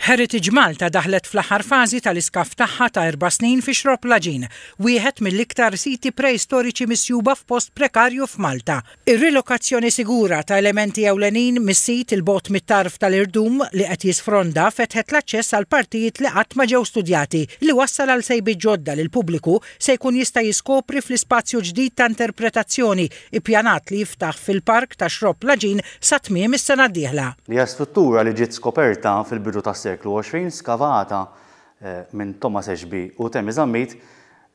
Heritage Malta daħlet fl-aħħar fażi tal-iskaf tagħha ta' 4 snin fi Xrop Laġin, wieħed mill-iktar siti preistoriċi misjuba f'post prekarju f'Malta. Ir-rilokazzjoni sigura ta' elementi ewlenin mis-sit il-bot mit-tarf tal-Irdum li qed jisfronda fetħet l-aċċess għal partijiet li qatt ma ġew studjati li wassal għal sejbi ġodda lil pubbliku se jkun jista' jiskopri fl-ispazju ġdid ta' interpretazzjoni ippjanat li jiftaħ fil-park ta' Xrop Laġin sa tmiem is-sena d-dieħla. Hija struttura li ġiet skoperta fil-bidu tas-seklu 20 skavata minn Thomas Ashby u Temmy Zammit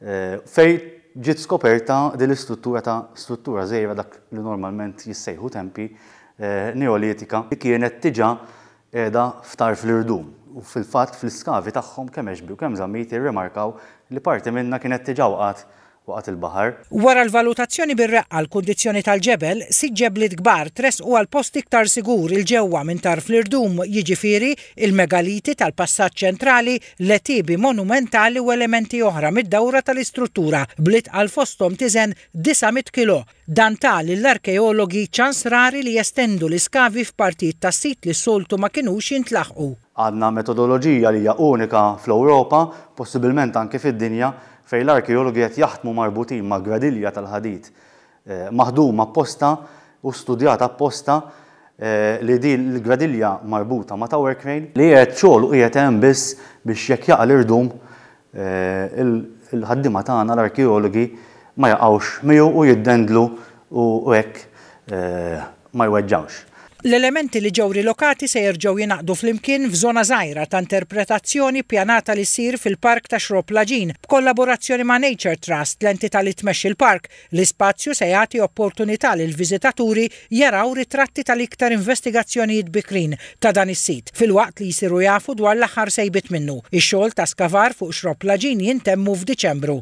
fejn ġiet skoperta din l-istruttura ta' struttura żgħira dak li normalment jissejħu tempi neolitika li kienet diġà qiegħda f'tarf l-Irdum. U fil-fatt fl-iskavi tagħhom kemm Ashby u kemm Zammit jirrimarkaw li parti minnha kienet diġà waqgħet il-baħar. Wara l-valutazzjoni bir-reqqa l-kundizzjoni tal-ġebel, sitt ġebliet kbar tresqu għal post iktar sigur il-ġewwa minn tarf l-Irdum, jiġifieri il-megaliti tal-passaġġ ċentrali, l-etibi monumentali u elementi oħra mid-dawra tal-istruttura bliet għal fosthom tiżen 900 kilo. Dan tali l-arkeologi ċans rari li jestendu l-iskavi f'partijiet tas-sit li s-soltu ma kinux jintlaħqu. Għandna metodoloġija li hija unika fl-Ewropa, possibilment anke fid-dinja, fejn l-arkeologi qed jaħdmu marbutin ma' gradilja tal-ħadid maħduma apposta u studjata apposta li din il-gradilja marbuta ma' tower crane li qiegħed xogħol u qiegħed hemm biss biex jekk jaqa' l-Irdum il-ħaddiema tagħna l-arkeologi ma jaqgħux miegħu u jiddendlu u hekk ma jweġġawx. L-elementi li ġew rilokati se jerġgħu jingħaqdu flimkien f'żona żgħira ta' interpretazzjoni ppjanata li ssir fil-Park ta' Xrop Laġin b'kollaborazzjoni ma' Nature Trust, l-entità li tmexxi l-park. L-ispazju se jagħti opportunità lil viżitaturi jaraw ritratti tal-iktar investigazzjonijiet bikrin ta' dan is-sit filwaqt li jsiru jafu dwar l-aħħar sejbiet minnu. Ix-xogħol ta' skavar fuq Xrop Laġin jintemmu f'Diċembru.